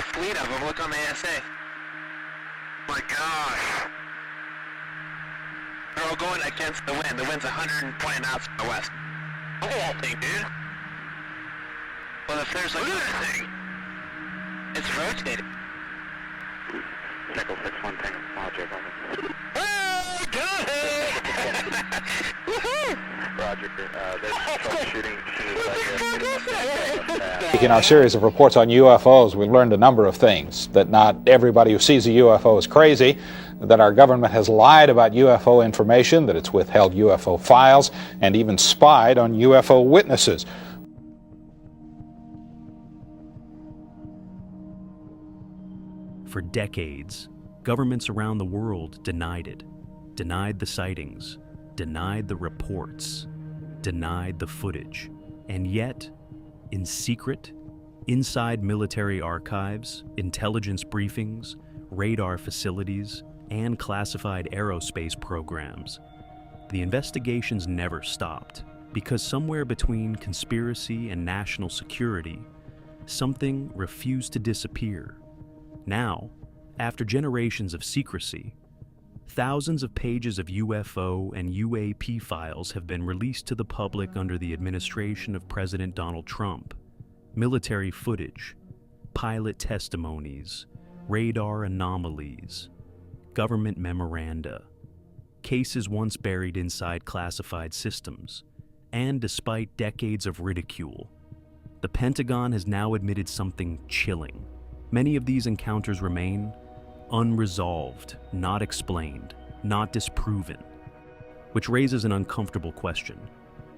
whole fleet of them. Look on the ASA. My gosh. They're all going against the wind. The wind's 120 knots from the west. Look at that thing, dude. Well, if there's like... Look at that thing. It's rotating. Nickel 6-1 Tango, Roger, over. Oh, got it! Woohoo! Roger, there's troubleshooting as In our series of reports on UFOs, we learned a number of things. That not everybody who sees a UFO is crazy, that our government has lied about UFO information, that it's withheld UFO files, and even spied on UFO witnesses. For decades, governments around the world denied it, denied the sightings, denied the reports, denied the footage. And yet, in secret, inside military archives, intelligence briefings, radar facilities, and classified aerospace programs, the investigations never stopped, because somewhere between conspiracy and national security, something refused to disappear. Now, after generations of secrecy, thousands of pages of UFO and UAP files have been released to the public under the administration of President Donald Trump. Military footage, pilot testimonies, radar anomalies, government memoranda, cases once buried inside classified systems, and despite decades of ridicule, the Pentagon has now admitted something chilling. Many of these encounters remain unresolved, not explained, not disproven, which raises an uncomfortable question.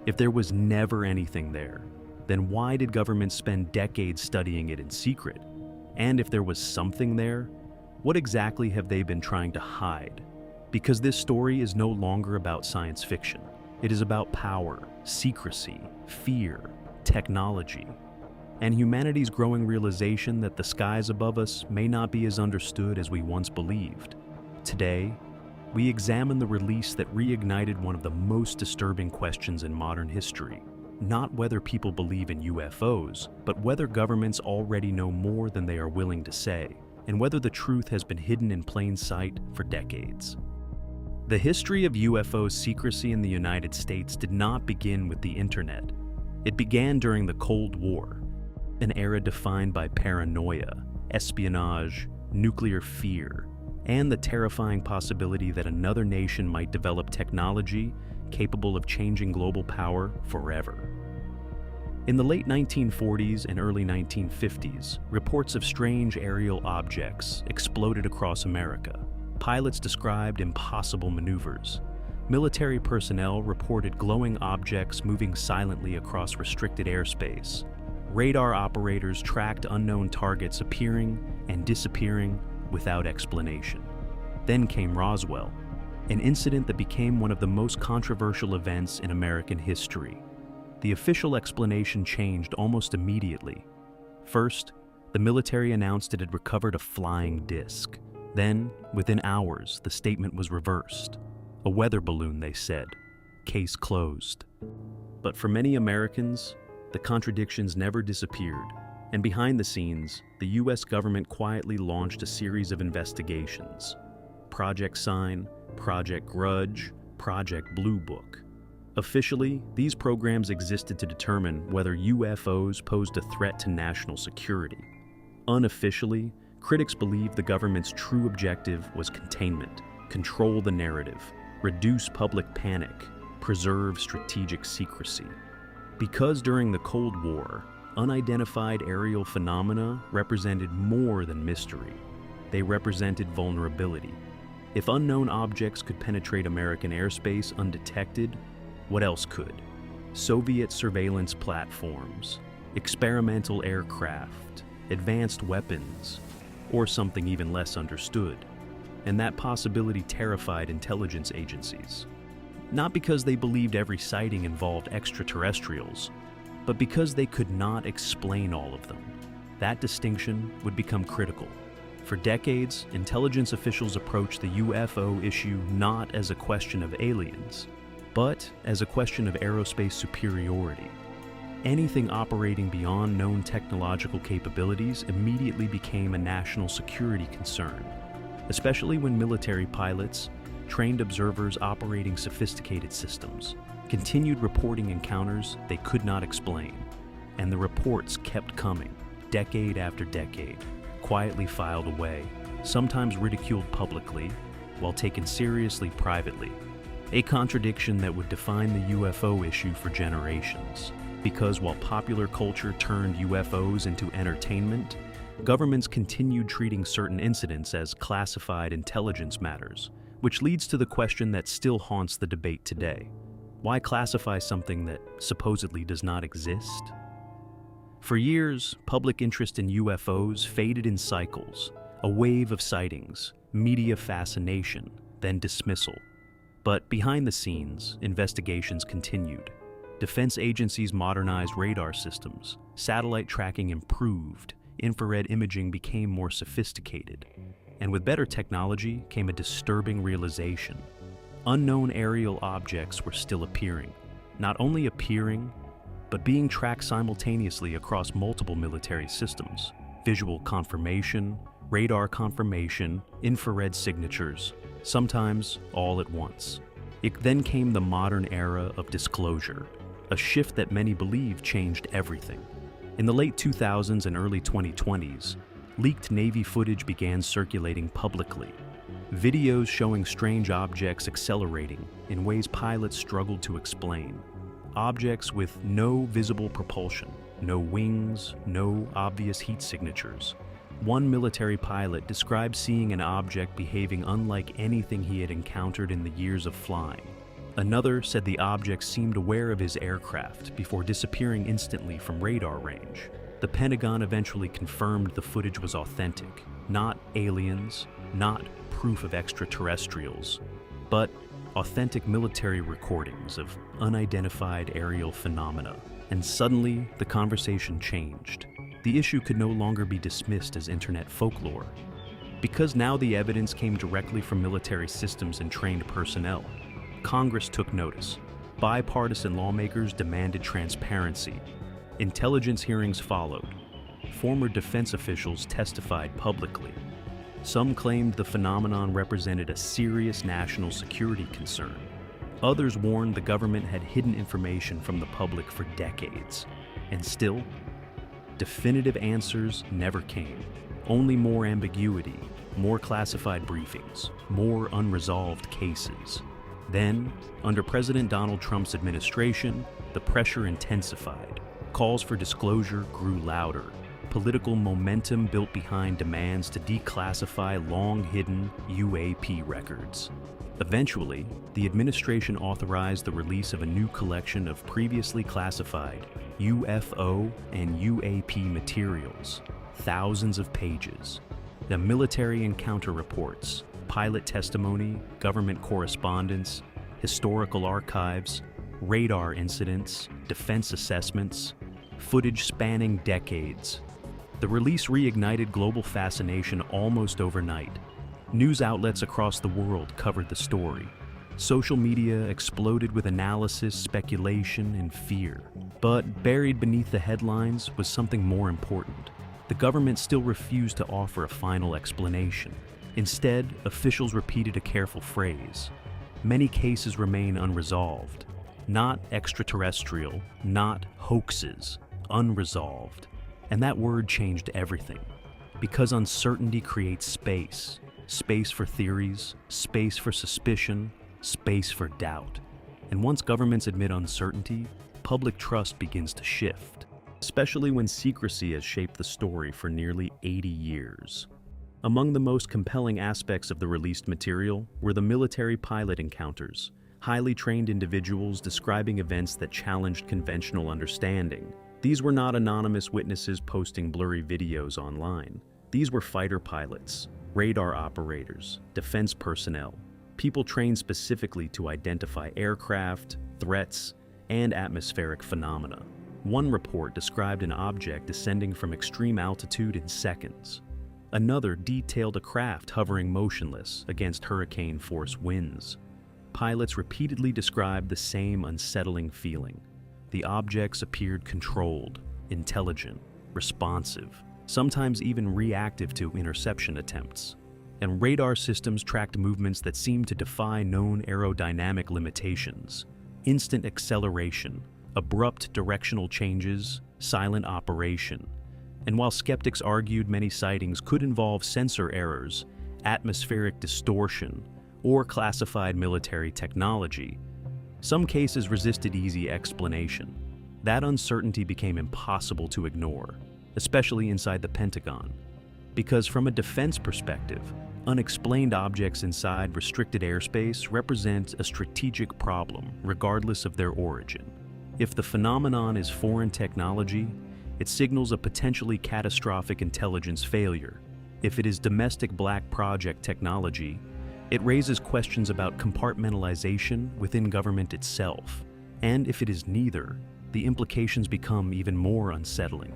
If there was never anything there, then why did governments spend decades studying it in secret? And if there was something there, what exactly have they been trying to hide? Because this story is no longer about science fiction. It is about power, secrecy, fear, technology, and humanity's growing realization that the skies above us may not be as understood as we once believed. Today, we examine the release that reignited one of the most disturbing questions in modern history. Not whether people believe in UFOs, but whether governments already know more than they are willing to say, and whether the truth has been hidden in plain sight for decades. The history of UFO secrecy in the United States did not begin with the internet. It began during the Cold War, an era defined by paranoia, espionage, nuclear fear, and the terrifying possibility that another nation might develop technology capable of changing global power forever. In the late 1940s and early 1950s, reports of strange aerial objects exploded across America. Pilots described impossible maneuvers. Military personnel reported glowing objects moving silently across restricted airspace. Radar operators tracked unknown targets appearing and disappearing without explanation. Then came Roswell, an incident that became one of the most controversial events in American history. The official explanation changed almost immediately. First, the military announced it had recovered a flying disc. Then, within hours, the statement was reversed. A weather balloon, they said. Case closed. But for many Americans, the contradictions never disappeared, and behind the scenes, the U.S. government quietly launched a series of investigations. Project Sign, Project Grudge, Project Blue Book. Officially, these programs existed to determine whether UFOs posed a threat to national security. Unofficially, critics believed the government's true objective was containment, control the narrative, reduce public panic, preserve strategic secrecy. Because during the Cold War, unidentified aerial phenomena represented more than mystery. They represented vulnerability. If unknown objects could penetrate American airspace undetected, what else could? Soviet surveillance platforms, experimental aircraft, advanced weapons, or something even less understood. And that possibility terrified intelligence agencies. Not because they believed every sighting involved extraterrestrials, but because they could not explain all of them. That distinction would become critical. For decades, intelligence officials approached the UFO issue not as a question of aliens, but as a question of aerospace superiority. Anything operating beyond known technological capabilities immediately became a national security concern, especially when military pilots, trained observers operating sophisticated systems, continued reporting encounters they could not explain. And the reports kept coming, decade after decade, quietly filed away, sometimes ridiculed publicly, while taken seriously privately. A contradiction that would define the UFO issue for generations. Because while popular culture turned UFOs into entertainment, governments continued treating certain incidents as classified intelligence matters, which leads to the question that still haunts the debate today. Why classify something that supposedly does not exist? For years, public interest in UFOs faded in cycles, a wave of sightings, media fascination, then dismissal. But behind the scenes, investigations continued. Defense agencies modernized radar systems, satellite tracking improved, infrared imaging became more sophisticated, and with better technology came a disturbing realization. Unknown aerial objects were still appearing. Not only appearing, but being tracked simultaneously across multiple military systems. Visual confirmation, radar confirmation, infrared signatures, sometimes all at once. It then came the modern era of disclosure, a shift that many believe changed everything. In the late 2000s and early 2020s, leaked Navy footage began circulating publicly. Videos showing strange objects accelerating in ways pilots struggled to explain. Objects with no visible propulsion, no wings, no obvious heat signatures. One military pilot described seeing an object behaving unlike anything he had encountered in the years of flying. Another said the object seemed aware of his aircraft before disappearing instantly from radar range. The Pentagon eventually confirmed the footage was authentic, not aliens, not proof of extraterrestrials, but authentic military recordings of unidentified aerial phenomena. And suddenly, the conversation changed. The issue could no longer be dismissed as internet folklore, because now the evidence came directly from military systems and trained personnel. Congress took notice. Bipartisan lawmakers demanded transparency. Intelligence hearings followed. Former defense officials testified publicly. Some claimed the phenomenon represented a serious national security concern. Others warned the government had hidden information from the public for decades. And still, definitive answers never came. Only more ambiguity, more classified briefings, more unresolved cases. Then, under President Donald Trump's administration, the pressure intensified. Calls for disclosure grew louder. Political momentum built behind demands to declassify long-hidden UAP records. Eventually, the administration authorized the release of a new collection of previously classified UFO and UAP materials, thousands of pages. The military encounter reports, pilot testimony, government correspondence, historical archives, radar incidents, defense assessments, footage spanning decades. The release reignited global fascination almost overnight. News outlets across the world covered the story. Social media exploded with analysis, speculation, and fear. But buried beneath the headlines was something more important. The government still refused to offer a final explanation. Instead, officials repeated a careful phrase. Many cases remain unresolved. Not extraterrestrial, not hoaxes, unresolved. And that word changed everything. Because uncertainty creates space. Space for theories, space for suspicion, space for doubt. And once governments admit uncertainty, public trust begins to shift, especially when secrecy has shaped the story for nearly 80 years. Among the most compelling aspects of the released material were the military pilot encounters, highly trained individuals describing events that challenged conventional understanding. These were not anonymous witnesses posting blurry videos online. These were fighter pilots, radar operators, defense personnel, people trained specifically to identify aircraft, threats, and atmospheric phenomena. One report described an object descending from extreme altitude in seconds. Another detailed a craft hovering motionless against hurricane-force winds. Pilots repeatedly described the same unsettling feeling. the objects appeared controlled, intelligent, responsive, sometimes even reactive to interception attempts. And radar systems tracked movements that seemed to defy known aerodynamic limitations. Instant acceleration, abrupt directional changes, silent operation. And while skeptics argued many sightings could involve sensor errors, atmospheric distortion, or classified military technology, some cases resisted easy explanation. That uncertainty became impossible to ignore, especially inside the Pentagon. Because from a defense perspective, unexplained objects inside restricted airspace represent a strategic problem, regardless of their origin. If the phenomenon is foreign technology, it signals a potentially catastrophic intelligence failure. If it is domestic black project technology, it raises questions about compartmentalization within government itself. And if it is neither, the implications become even more unsettling.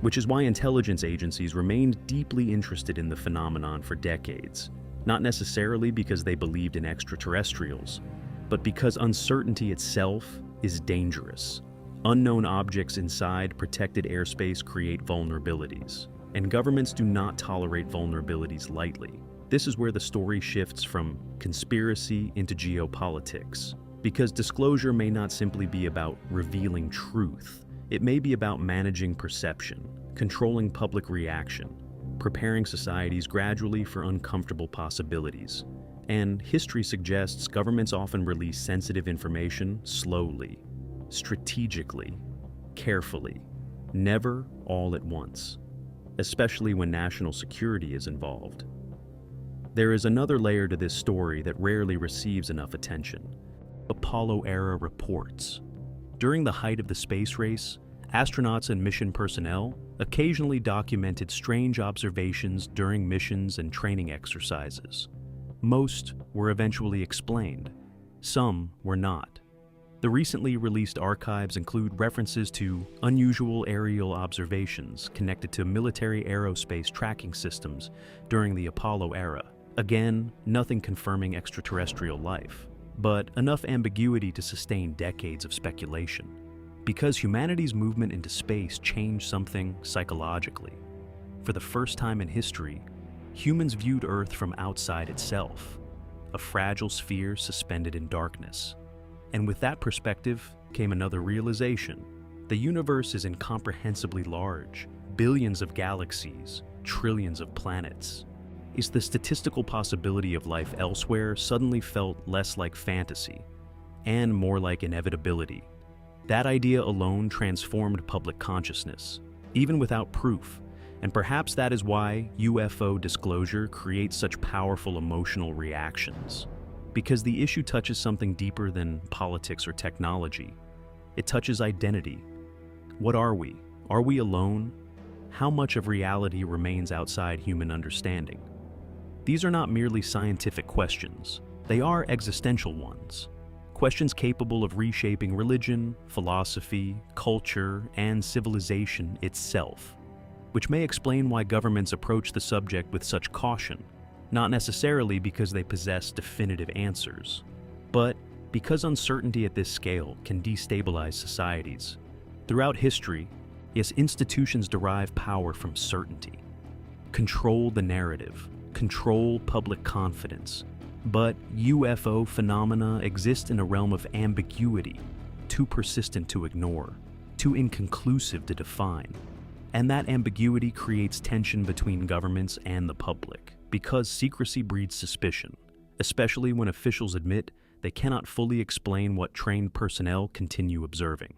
Which is why intelligence agencies remained deeply interested in the phenomenon for decades, not necessarily because they believed in extraterrestrials, but because uncertainty itself is dangerous. Unknown objects inside protected airspace create vulnerabilities, and governments do not tolerate vulnerabilities lightly. This is where the story shifts from conspiracy into geopolitics, because disclosure may not simply be about revealing truth. It may be about managing perception, controlling public reaction, preparing societies gradually for uncomfortable possibilities. And history suggests governments often release sensitive information slowly, strategically, carefully, never all at once, especially when national security is involved. There is another layer to this story that rarely receives enough attention: Apollo-era reports. During the height of the space race, astronauts and mission personnel occasionally documented strange observations during missions and training exercises. Most were eventually explained. Some were not. The recently released archives include references to unusual aerial observations connected to military aerospace tracking systems during the Apollo era. Again, nothing confirming extraterrestrial life, but enough ambiguity to sustain decades of speculation. Because humanity's movement into space changed something psychologically. For the first time in history, humans viewed Earth from outside itself, a fragile sphere suspended in darkness. And with that perspective came another realization. The universe is incomprehensibly large, billions of galaxies, trillions of planets. Is the statistical possibility of life elsewhere suddenly felt less like fantasy and more like inevitability. That idea alone transformed public consciousness, even without proof, and perhaps that is why UFO disclosure creates such powerful emotional reactions. Because the issue touches something deeper than politics or technology. It touches identity. What are we? Are we alone? How much of reality remains outside human understanding? These are not merely scientific questions. They are existential ones. Questions capable of reshaping religion, philosophy, culture, and civilization itself, which may explain why governments approach the subject with such caution, not necessarily because they possess definitive answers, but because uncertainty at this scale can destabilize societies. Throughout history, yes, institutions derive power from certainty. Control the narrative, control public confidence. But UFO phenomena exist in a realm of ambiguity, too persistent to ignore, too inconclusive to define. And that ambiguity creates tension between governments and the public, because secrecy breeds suspicion, especially when officials admit they cannot fully explain what trained personnel continue observing.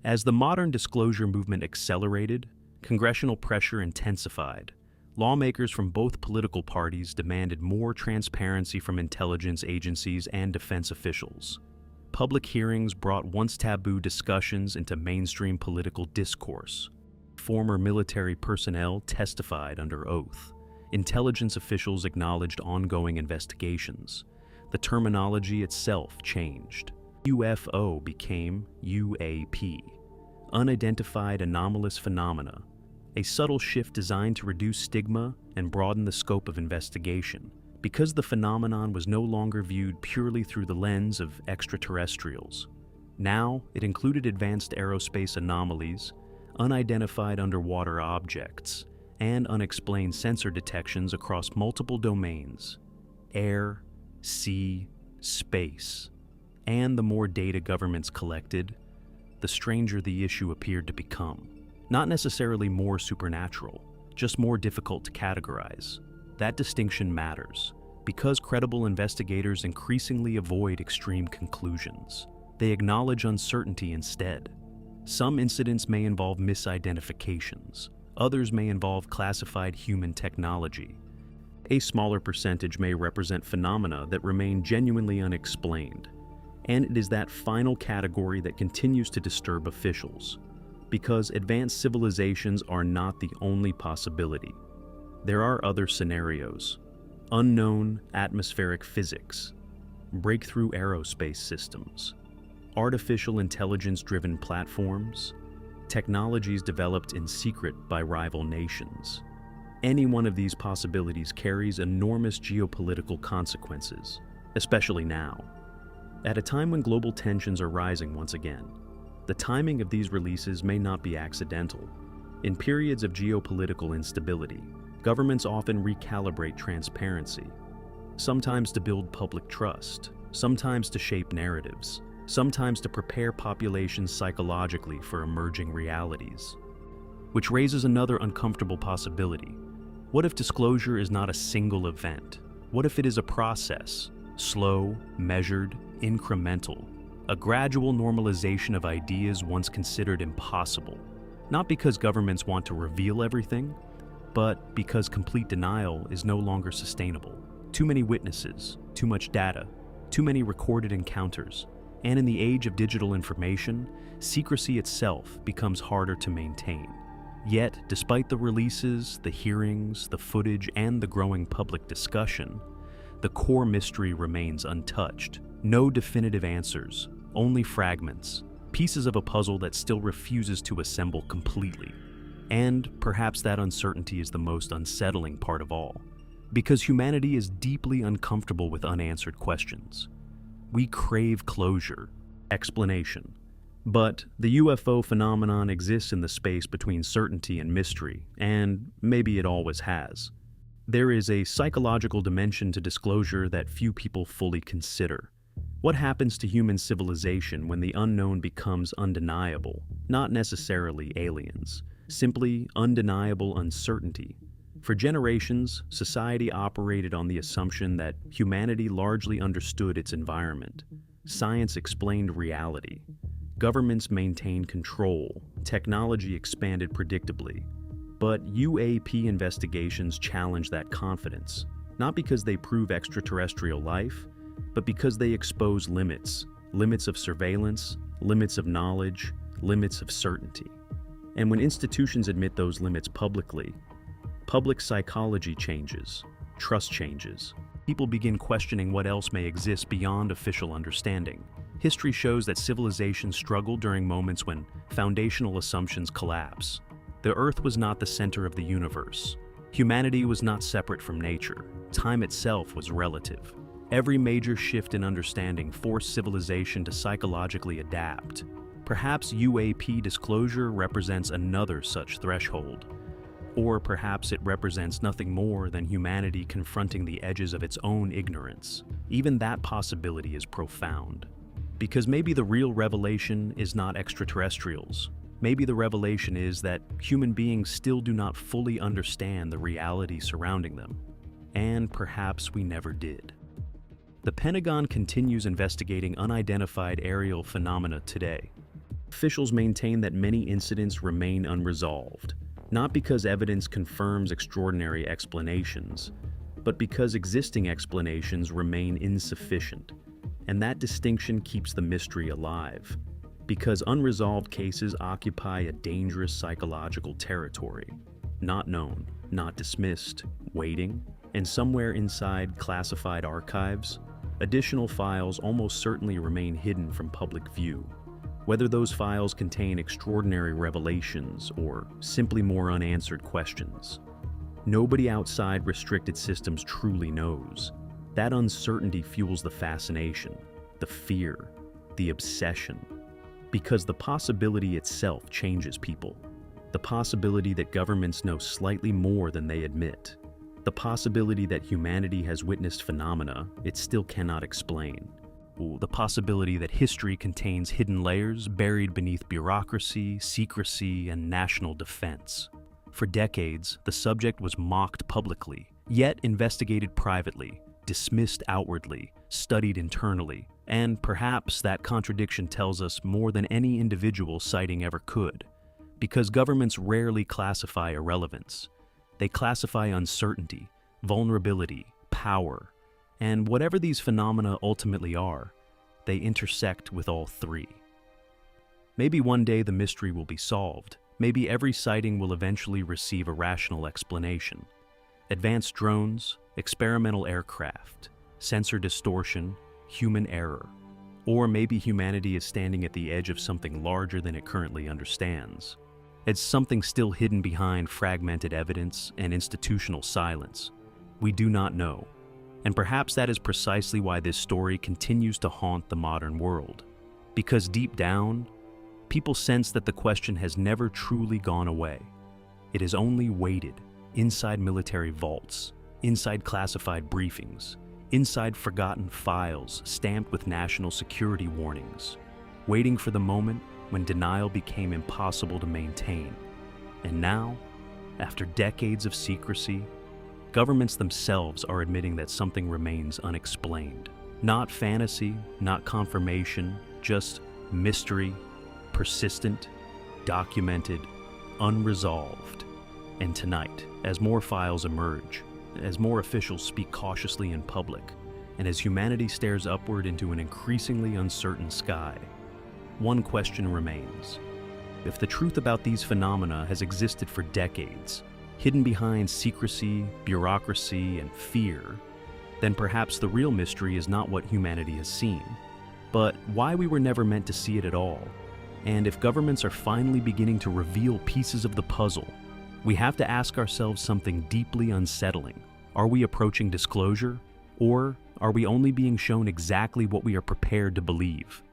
As the modern disclosure movement accelerated, congressional pressure intensified. Lawmakers from both political parties demanded more transparency from intelligence agencies and defense officials. Public hearings brought once taboo discussions into mainstream political discourse. Former military personnel testified under oath. Intelligence officials acknowledged ongoing investigations. The terminology itself changed. UFO became UAP, unidentified anomalous phenomena, a subtle shift designed to reduce stigma and broaden the scope of investigation, because the phenomenon was no longer viewed purely through the lens of extraterrestrials. Now, it included advanced aerospace anomalies, unidentified underwater objects, and unexplained sensor detections across multiple domains: air, sea, space. And the more data governments collected, the stranger the issue appeared to become. Not necessarily more supernatural, just more difficult to categorize. That distinction matters, because credible investigators increasingly avoid extreme conclusions. They acknowledge uncertainty instead. Some incidents may involve misidentifications. Others may involve classified human technology. A smaller percentage may represent phenomena that remain genuinely unexplained. And it is that final category that continues to disturb officials, because advanced civilizations are not the only possibility. There are other scenarios: unknown atmospheric physics, breakthrough aerospace systems, artificial intelligence-driven platforms, technologies developed in secret by rival nations. Any one of these possibilities carries enormous geopolitical consequences, especially now. At a time when global tensions are rising once again, the timing of these releases may not be accidental. In periods of geopolitical instability, governments often recalibrate transparency, sometimes to build public trust, sometimes to shape narratives, sometimes to prepare populations psychologically for emerging realities. Which raises another uncomfortable possibility. What if disclosure is not a single event? What if it is a process, slow, measured, incremental, a gradual normalization of ideas once considered impossible? Not because governments want to reveal everything, but because complete denial is no longer sustainable. Too many witnesses, too much data, too many recorded encounters, and in the age of digital information, secrecy itself becomes harder to maintain. Yet, despite the releases, the hearings, the footage, and the growing public discussion, the core mystery remains untouched. No definitive answers, only fragments, pieces of a puzzle that still refuses to assemble completely. And perhaps that uncertainty is the most unsettling part of all, because humanity is deeply uncomfortable with unanswered questions. We crave closure, explanation. But the UFO phenomenon exists in the space between certainty and mystery, and maybe it always has. There is a psychological dimension to disclosure that few people fully consider. What happens to human civilization when the unknown becomes undeniable? Not necessarily aliens, simply undeniable uncertainty. For generations, society operated on the assumption that humanity largely understood its environment. Science explained reality. Governments maintained control. Technology expanded predictably. But UAP investigations challenge that confidence, not because they prove extraterrestrial life, but because they expose limits of surveillance, limits of knowledge, limits of certainty. And when institutions admit those limits publicly, public psychology changes, trust changes. People begin questioning what else may exist beyond official understanding. History shows that civilizations struggle during moments when foundational assumptions collapse. The Earth was not the center of the universe. Humanity was not separate from nature. Time itself was relative. Every major shift in understanding forced civilization to psychologically adapt. Perhaps UAP disclosure represents another such threshold. Or perhaps it represents nothing more than humanity confronting the edges of its own ignorance. Even that possibility is profound. Because maybe the real revelation is not extraterrestrials. Maybe the revelation is that human beings still do not fully understand the reality surrounding them. And perhaps we never did. The Pentagon continues investigating unidentified aerial phenomena today. Officials maintain that many incidents remain unresolved, not because evidence confirms extraordinary explanations, but because existing explanations remain insufficient. And that distinction keeps the mystery alive, because unresolved cases occupy a dangerous psychological territory, not known, not dismissed, waiting, and somewhere inside classified archives, additional files almost certainly remain hidden from public view. Whether those files contain extraordinary revelations or simply more unanswered questions. Nobody outside restricted systems truly knows. That uncertainty fuels the fascination, the fear, the obsession. Because the possibility itself changes people. The possibility that governments know slightly more than they admit. The possibility that humanity has witnessed phenomena it still cannot explain. The possibility that history contains hidden layers buried beneath bureaucracy, secrecy, and national defense. For decades, the subject was mocked publicly, yet investigated privately, dismissed outwardly, studied internally, and perhaps that contradiction tells us more than any individual sighting ever could. Because governments rarely classify irrelevance. They classify uncertainty, vulnerability, power, and whatever these phenomena ultimately are, they intersect with all three. Maybe one day the mystery will be solved. Maybe every sighting will eventually receive a rational explanation. Advanced drones, experimental aircraft, sensor distortion, human error. Or maybe humanity is standing at the edge of something larger than it currently understands. It's something still hidden behind fragmented evidence and institutional silence. We do not know. And perhaps that is precisely why this story continues to haunt the modern world. Because deep down, people sense that the question has never truly gone away. It has only waited inside military vaults, inside classified briefings, inside forgotten files stamped with national security warnings, waiting for the moment when denial became impossible to maintain. And now, after decades of secrecy, governments themselves are admitting that something remains unexplained. Not fantasy, not confirmation, just mystery, persistent, documented, unresolved. And tonight, as more files emerge, as more officials speak cautiously in public, and as humanity stares upward into an increasingly uncertain sky, one question remains. If the truth about these phenomena has existed for decades, hidden behind secrecy, bureaucracy, and fear, then perhaps the real mystery is not what humanity has seen, but why we were never meant to see it at all. And if governments are finally beginning to reveal pieces of the puzzle, we have to ask ourselves something deeply unsettling. Are we approaching disclosure, or are we only being shown exactly what we are prepared to believe?